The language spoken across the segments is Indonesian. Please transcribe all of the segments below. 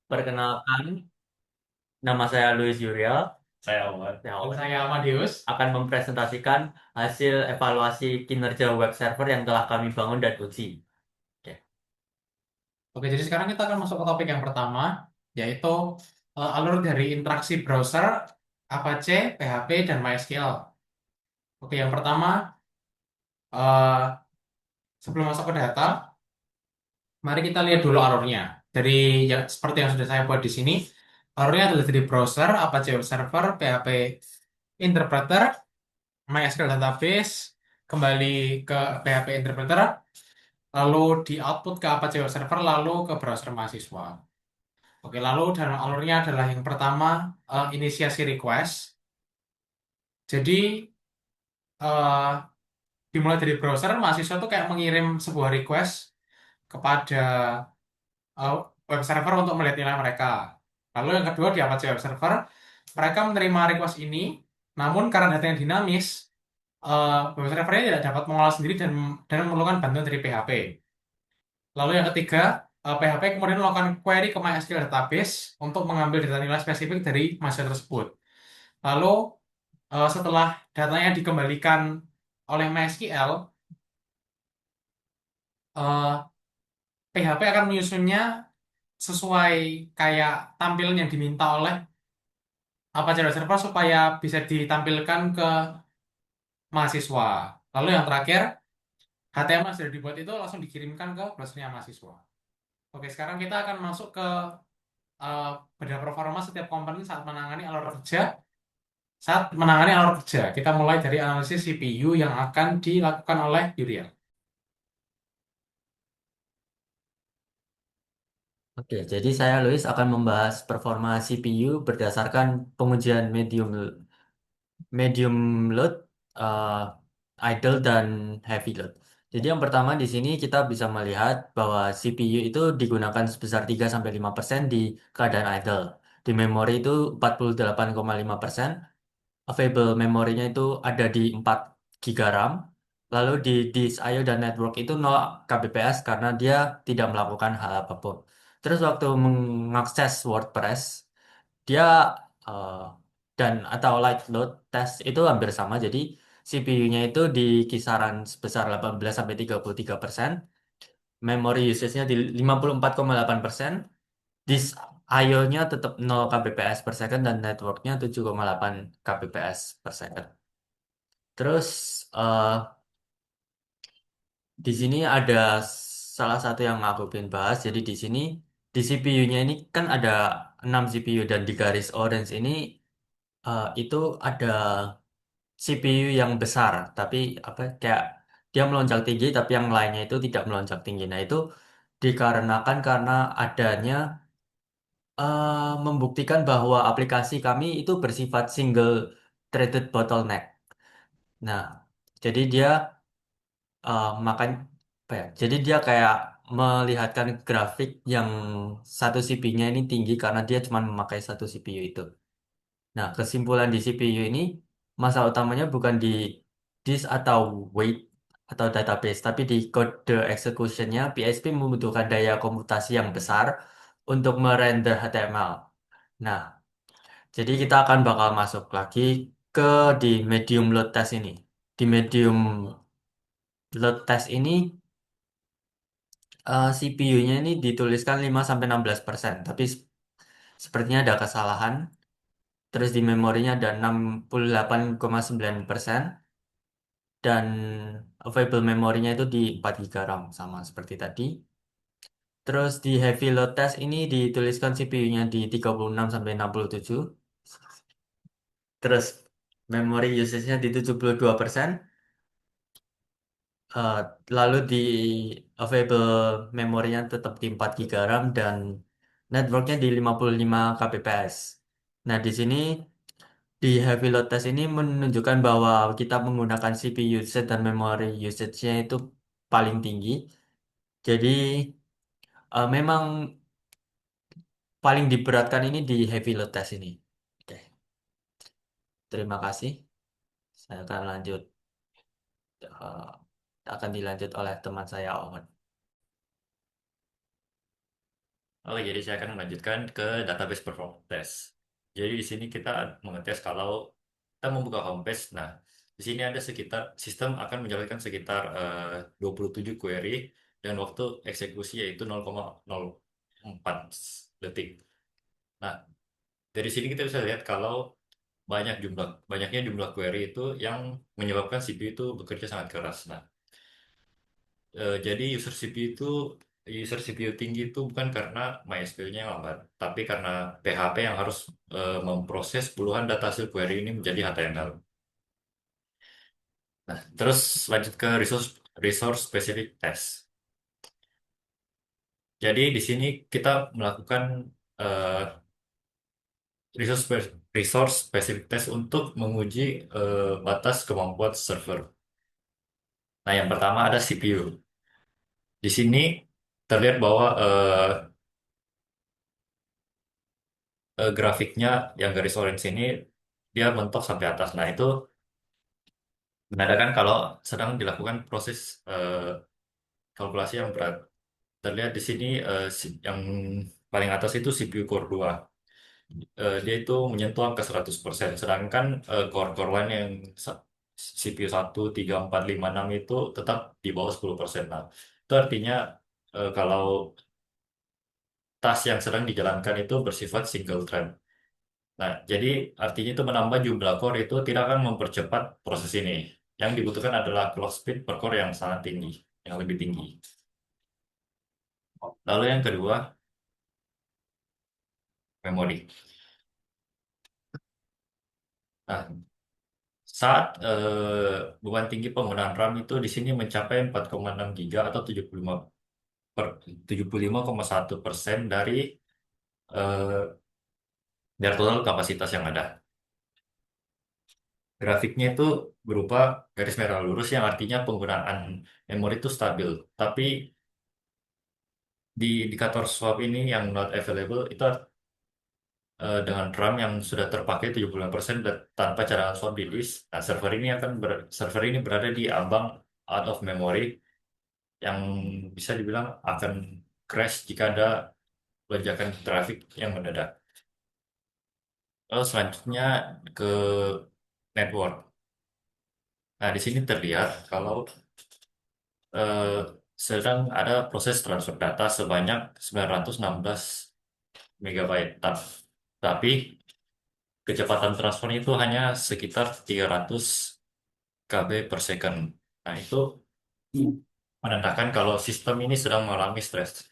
Perkenalkan, nama saya Luis Yuriel. Saya Omar. Ya, Dan saya Amadeus. akan mempresentasikan hasil evaluasi kinerja web server yang telah kami bangun dan uji. Oke, Oke, jadi sekarang kita akan masuk ke topik yang pertama, yaitu alur dari interaksi browser, Apache, PHP, dan MySQL. Oke, yang pertama, eh, sebelum masuk ke data, mari kita lihat dulu alurnya. Dari yang seperti yang sudah saya buat di sini, alurnya adalah dari browser, Apache Web Server, PHP Interpreter, MySQL Database, kembali ke PHP Interpreter, lalu di output ke Apache Web Server, lalu ke browser mahasiswa. Oke, lalu dalam alurnya adalah yang pertama, inisiasi request. Jadi eh, dimulai dari browser, mahasiswa tuh kayak mengirim sebuah request kepada eh, web server untuk melihat nilai mereka. Lalu yang kedua di Apache Web Server, mereka menerima request ini, namun karena datanya dinamis, web servernya tidak dapat mengolah sendiri dan memerlukan bantuan dari PHP. Lalu yang ketiga, PHP kemudian melakukan query ke MySQL database untuk mengambil data nilai spesifik dari mahasiswa tersebut. Lalu setelah datanya dikembalikan oleh MySQL, eh, PHP akan menyusunnya sesuai kayak tampilan yang diminta oleh Apache Web Server supaya bisa ditampilkan ke mahasiswa. Lalu yang terakhir, HTML yang sudah dibuat itu langsung dikirimkan ke browsernya mahasiswa. Oke, sekarang kita akan masuk ke eh, beda performa setiap komponen saat menangani alur kerja. Kita mulai dari analisis CPU yang akan dilakukan oleh Uriel. Oke, jadi saya Luis akan membahas performa CPU berdasarkan pengujian medium load, idle dan heavy load. Jadi yang pertama di sini kita bisa melihat bahwa CPU itu digunakan sebesar 3-5% di keadaan idle. Di memori itu 48,5%. Available memorinya itu ada di 4 GB RAM. Lalu di disk I/O dan network itu 0 kbps karena dia tidak melakukan hal apapun. Terus waktu mengakses WordPress, dia eh, dan atau light load test itu hampir sama. Jadi CPU-nya itu di kisaran sebesar 18-33%. Memory usage-nya di 54,8%. Disk I/O-nya tetap 0 kbps per second dan networknya 7,8 kbps per second. Terus eh, di sini ada salah satu yang aku pengen bahas. Jadi di sini di CPU-nya ini kan ada 6 CPU dan di garis orange ini itu ada CPU yang besar, tapi apa kayak dia melonjak tinggi, tapi yang lainnya itu tidak melonjak tinggi. Nah itu dikarenakan karena adanya membuktikan bahwa aplikasi kami itu bersifat single threaded bottleneck. Nah, jadi dia makan apa ya? Jadi dia kayak melihatkan grafik yang satu CPU-nya ini tinggi karena dia cuma memakai satu CPU itu. Nah, kesimpulan di CPU ini masalah utamanya bukan di disk atau weight atau database, tapi di kode execution-nya PHP membutuhkan daya komputasi yang besar untuk merender HTML. Nah, jadi kita akan bakal masuk lagi ke di medium load test ini. Di medium load test ini CPU-nya ini dituliskan 5-16%, tapi sepertinya ada kesalahan. Terus di memorinya ada 68,9% dan available memorinya itu di 4 GB RAM sama seperti tadi. Terus di heavy load test ini dituliskan CPU-nya di 36-67. Terus memory usage-nya di 72%. Eh, lalu di available memorinya tetap di 4 GB RAM dan networknya di 55 kbps. Nah, di sini di heavy load test ini menunjukkan bahwa kita menggunakan CPU usage dan memory usage-nya itu paling tinggi. Jadi memang paling diberatkan ini di heavy load test ini. Oke, terima kasih. Saya akan lanjut eh, akan dilanjut oleh teman saya Owen. Oke, jadi saya akan melanjutkan ke database performance test. Jadi di sini kita mengetes kalau kita membuka homepage. Nah, di sini ada sekitar sistem akan menjalankan sekitar 27 query dan waktu eksekusi yaitu 0,04 detik. Nah, dari sini kita bisa lihat kalau banyaknya jumlah query itu yang menyebabkan CPU itu bekerja sangat keras. Nah, jadi user CPU tinggi itu bukan karena MySQL-nya yang lambat, tapi karena PHP yang harus memproses puluhan data hasil query ini menjadi HTML. Nah, terus lanjut ke resource specific test. Jadi di sini kita melakukan eh, resource specific test untuk menguji batas kemampuan server. Nah, yang pertama ada CPU. Di sini terlihat bahwa grafiknya yang garis orange ini dia mentok sampai atas. Nah, itu menandakan kalau sedang dilakukan proses kalkulasi yang berat. Terlihat di sini yang paling atas itu CPU Core 2. Dia itu menyentuh angka 100%. Sedangkan core-core lain yang CPU 1, 3, 4, 5, 6 itu tetap di bawah 10%. Nah, itu artinya kalau tas yang sedang dijalankan itu bersifat single thread. Nah, jadi artinya itu menambah jumlah core itu tidak akan mempercepat proses ini. Yang dibutuhkan adalah clock speed per core yang sangat tinggi, yang lebih tinggi. Lalu yang kedua, memori. Nah, saat beban tinggi penggunaan RAM itu di sini mencapai 4,6 giga atau 75,1% eh, dari total kapasitas yang ada. Grafiknya itu berupa garis merah lurus yang artinya penggunaan memori itu stabil. Tapi di indikator swap ini yang not available itu dengan RAM yang sudah terpakai 75% dan tanpa cadangan swap di disk. Nah, server ini berada di ambang out of memory yang bisa dibilang akan crash jika ada lonjakan traffic yang mendadak. Lalu selanjutnya ke network. Nah, di sini terlihat kalau eh, sedang ada proses transfer data sebanyak 916 megabyte. Tapi kecepatan transfer itu hanya sekitar 300 KB per second. Nah, itu menandakan kalau sistem ini sedang mengalami stress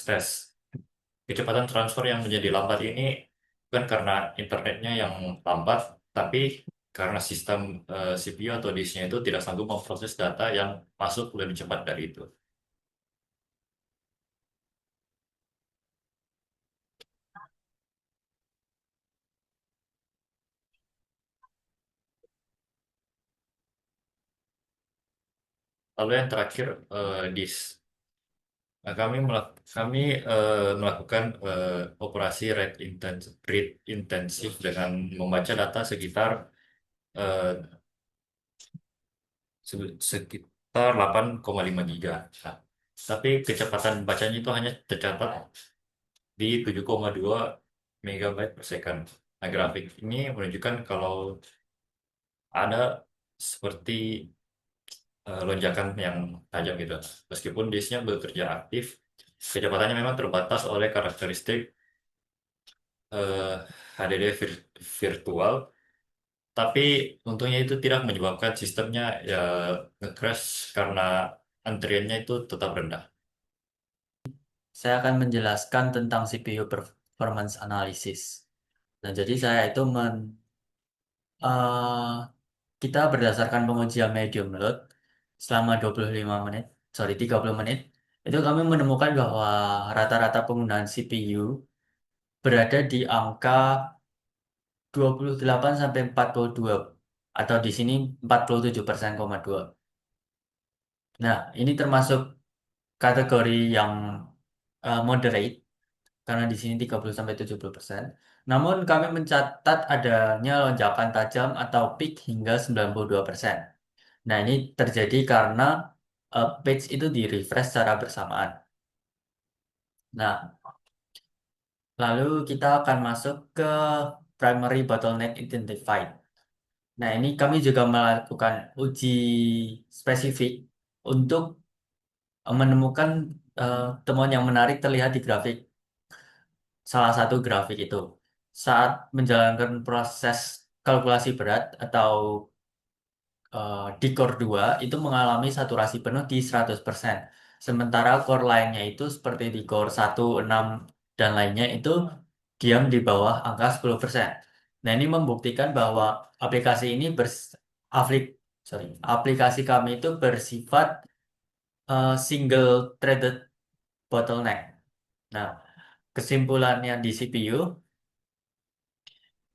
test. Kecepatan transfer yang menjadi lambat ini bukan karena internetnya yang lambat, tapi karena sistem CPU atau disknya itu tidak sanggup memproses data yang masuk lebih cepat dari itu. Lalu yang terakhir, disk. Nah, kami melakukan operasi read intensif dengan membaca data sekitar eh, sekitar 8,5 giga. Nah, tapi kecepatan bacanya itu hanya tercatat di 7,2 megabyte per second. Nah, grafik ini menunjukkan kalau ada seperti lonjakan yang tajam gitu. Meskipun disknya bekerja aktif, kecepatannya memang terbatas oleh karakteristik eh, HDD virtual, tapi untungnya itu tidak menyebabkan sistemnya ya nge-crash karena antriannya itu tetap rendah. Saya akan menjelaskan tentang CPU performance analysis. Nah, jadi saya itu eh, kita berdasarkan pengujian medium load selama 25 menit, sorry 30 menit, itu kami menemukan bahwa rata-rata penggunaan CPU berada di angka 28 sampai 42 atau di sini 47%,2. Nah, ini termasuk kategori yang moderate karena di sini 30 sampai 70%. Namun kami mencatat adanya lonjakan tajam atau peak hingga 92%. Nah, ini terjadi karena page itu di refresh secara bersamaan. Nah, Lalu kita akan masuk ke primary bottleneck identified. Nah, ini kami juga melakukan uji spesifik untuk menemukan temuan yang menarik terlihat di grafik, salah satu grafik itu. Saat menjalankan proses kalkulasi berat atau di core 2 itu mengalami saturasi penuh di 100%. Sementara core lainnya itu seperti di core 1, 6, dan lainnya itu diam di bawah angka 10%. Nah, ini membuktikan bahwa aplikasi ini aplik- aplikasi kami itu bersifat single threaded bottleneck. Nah, kesimpulannya di CPU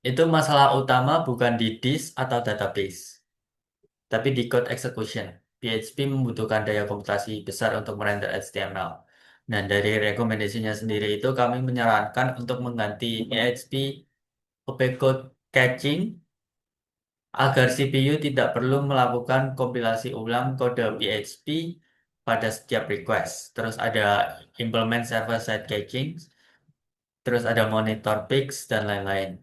itu masalah utama bukan di disk atau database, tapi di code execution. PHP membutuhkan daya komputasi besar untuk merender HTML. Dan dari rekomendasinya sendiri itu kami menyarankan untuk mengganti PHP Open Code Caching agar CPU tidak perlu melakukan kompilasi ulang kode PHP pada setiap request. Terus ada implement server-side caching, terus ada monitor peaks dan lain-lain.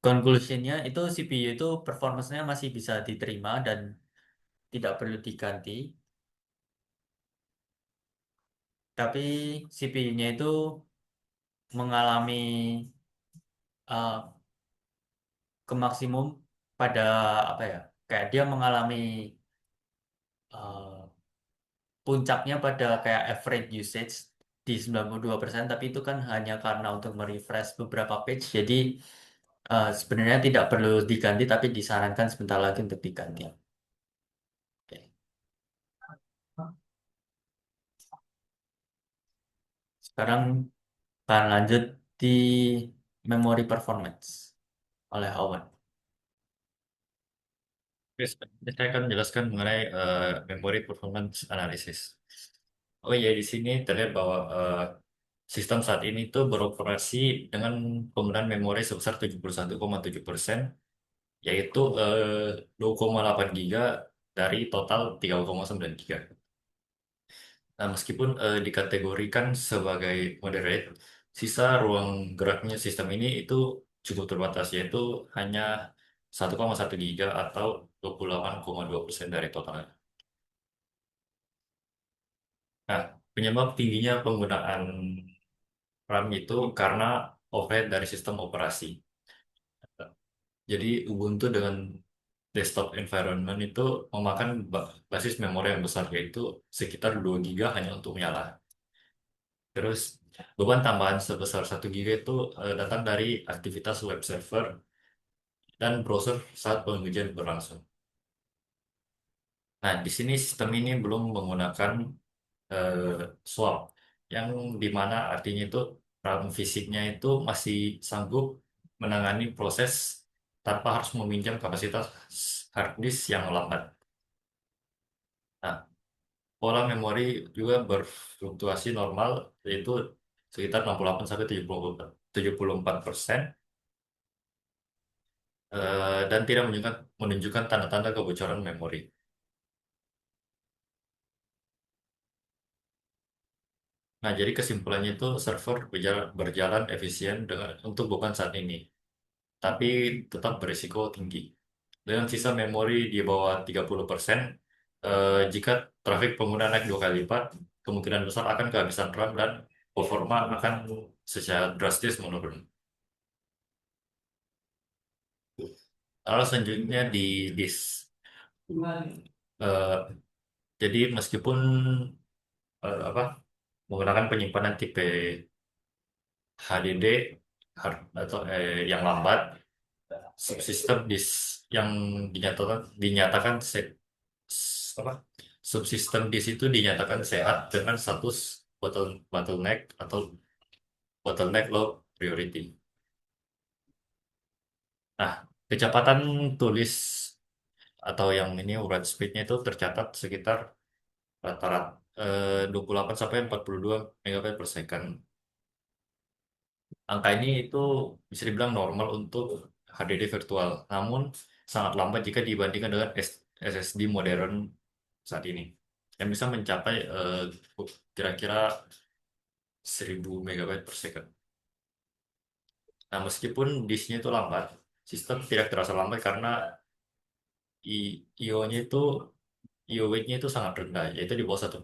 Conclusionnya itu CPU itu performance-nya masih bisa diterima dan tidak perlu diganti. Tapi CPU-nya itu mengalami uh, ke maksimum pada apa ya? Kayak dia mengalami uh, puncaknya pada kayak average usage di 92%, tapi itu kan hanya karena untuk merefresh beberapa page. Jadi sebenarnya tidak perlu diganti, tapi disarankan sebentar lagi untuk diganti. Oke. Sekarang akan lanjut di memory performance oleh Owen. Oke, saya akan menjelaskan mengenai memory performance analysis. Oh ya, di sini terlihat bahwa sistem saat ini tuh beroperasi dengan penggunaan memori sebesar 71,7%, yaitu 2,8 giga dari total 3,9 giga. Nah, meskipun dikategorikan sebagai moderate, sisa ruang geraknya sistem ini itu cukup terbatas, yaitu hanya 1,1 giga atau 28,2% dari totalnya. Nah, penyebab tingginya penggunaan RAM itu karena overhead dari sistem operasi. Jadi Ubuntu dengan desktop environment itu memakan basis memori yang besar, yaitu sekitar 2 giga hanya untuk menyala. Terus beban tambahan sebesar 1 giga itu datang dari aktivitas web server dan browser saat pengujian berlangsung. Nah, di sini sistem ini belum menggunakan eh, swap, yang dimana artinya itu RAM fisiknya itu masih sanggup menangani proses tanpa harus meminjam kapasitas hard disk yang lambat. Nah, pola memori juga berfluktuasi normal, yaitu sekitar 68 sampai 74%, dan tidak menunjukkan tanda-tanda kebocoran memori. Nah, jadi kesimpulannya itu server berjalan efisien untuk beban saat ini, tapi tetap berisiko tinggi. Dengan sisa memori di bawah 30%, jika trafik pengguna naik 2 kali lipat, kemungkinan besar akan kehabisan RAM dan performa akan secara drastis menurun. Lalu selanjutnya di disk. Eh, jadi meskipun apa menggunakan penyimpanan tipe HDD atau yang lambat, subsistem disk yang dinyatakan apa subsistem disk itu dinyatakan sehat dengan status bottleneck atau bottleneck low priority. Nah, kecepatan tulis atau yang ini write speednya itu tercatat sekitar rata-rata 28 sampai 42 megabyte per second. Angka ini itu bisa dibilang normal untuk HDD virtual, namun sangat lambat jika dibandingkan dengan SSD modern saat ini, yang bisa mencapai kira-kira 1000 megabyte per second. Nah, meskipun disknya itu lambat, sistem tidak terasa lambat karena IO-nya itu IO weight-nya itu sangat rendah, yaitu di bawah 1%.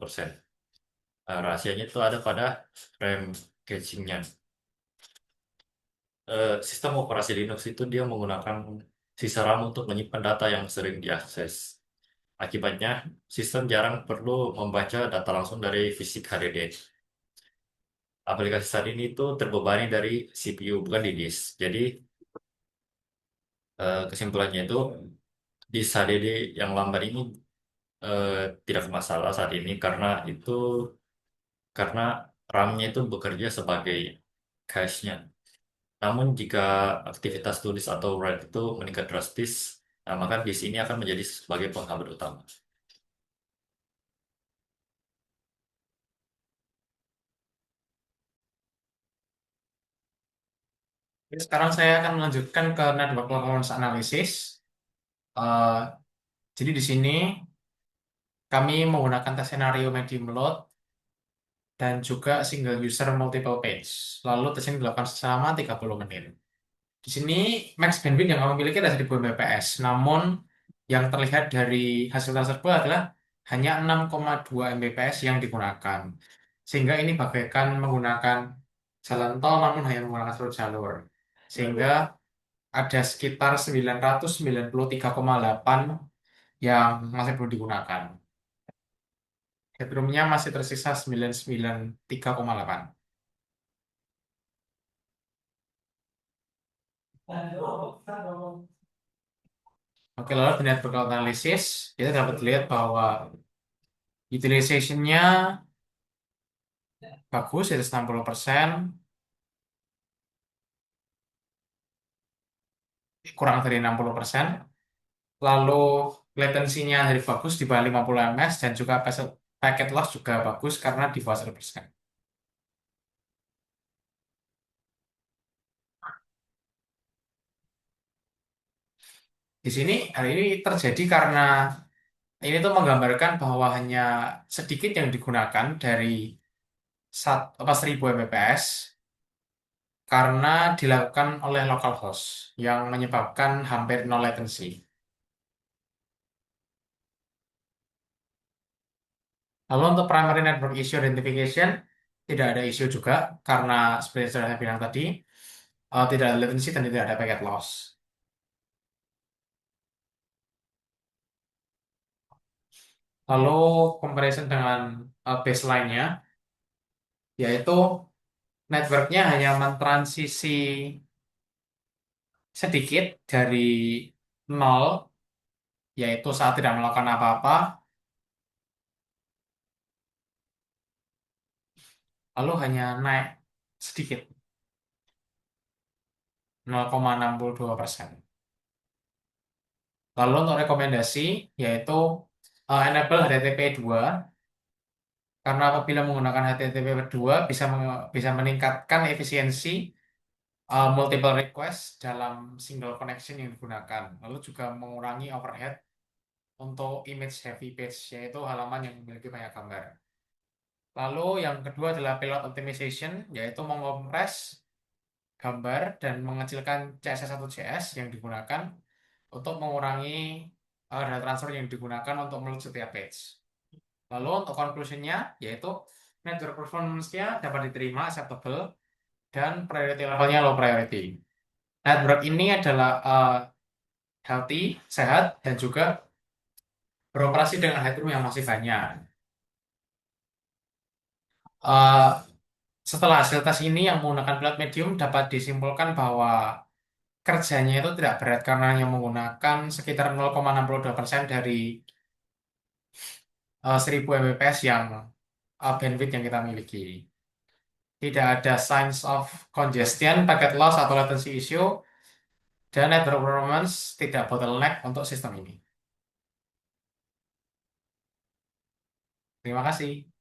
Rahasianya itu ada pada RAM caching-nya. Sistem operasi Linux itu dia menggunakan sisa RAM untuk menyimpan data yang sering diakses. Akibatnya, sistem jarang perlu membaca data langsung dari fisik HDD. Aplikasi saat ini itu terbebani dari CPU, bukan di disk. Jadi, kesimpulannya itu, disk HDD yang lambat ini eh, tidak masalah saat ini karena RAM-nya itu bekerja sebagai cache-nya. Namun jika aktivitas tulis atau write itu meningkat drastis, nah, maka disk ini akan menjadi sebagai penghambat utama. Jadi sekarang saya akan melanjutkan ke network performance analysis. Eh, jadi di sini kami menggunakan tes scenario medium load dan juga single user multiple page. Lalu tes ini dilakukan selama 30 menit. Di sini max bandwidth yang kami miliki adalah 1000 Mbps. Namun yang terlihat dari hasil tersebut adalah hanya 6,2 Mbps yang digunakan. Sehingga ini bagaikan menggunakan jalan tol namun hanya menggunakan satu jalur. Sehingga ada sekitar 993,8 yang masih belum digunakan. Headroom-nya masih tersisa 993,8. Oke, lalu di network analysis, kita dapat lihat bahwa utilization-nya bagus, yaitu 60%, kurang dari 60%. Lalu latency-nya dari bagus di bawah 50 ms dan juga packet loss juga bagus karena di bawah 1%. Di sini hal ini terjadi karena ini tuh menggambarkan bahwa hanya sedikit yang digunakan dari 1000 Mbps karena dilakukan oleh localhost yang menyebabkan hampir no latency. Lalu untuk primary network issue identification tidak ada isu juga karena seperti yang sudah saya bilang tadi tidak ada latency dan tidak ada packet loss. Lalu comparison dengan baseline-nya yaitu networknya hanya mentransisi sedikit dari nol yaitu saat tidak melakukan apa-apa lalu hanya naik sedikit 0,62%. Lalu untuk rekomendasi yaitu enable HTTP 2 karena apabila menggunakan HTTP 2 bisa meningkatkan efisiensi multiple request dalam single connection yang digunakan. Lalu juga mengurangi overhead untuk image heavy page yaitu halaman yang memiliki banyak gambar. Lalu yang kedua adalah payload optimization yaitu mengompres gambar dan mengecilkan CSS1 JS yang digunakan untuk mengurangi data transfer yang digunakan untuk meload setiap page. Lalu untuk conclusion-nya yaitu network performance-nya dapat diterima, acceptable, dan priority levelnya low priority. Network ini adalah healthy, sehat, dan juga beroperasi dengan headroom yang masih banyak. Uh, Setelah hasil tes ini yang menggunakan plat medium dapat disimpulkan bahwa kerjanya itu tidak berat karena hanya menggunakan sekitar 0,62% dari 1000 Mbps yang bandwidth yang kita miliki. Tidak ada signs of congestion, packet loss, atau latency issue, dan network performance tidak bottleneck untuk sistem ini. Terima kasih.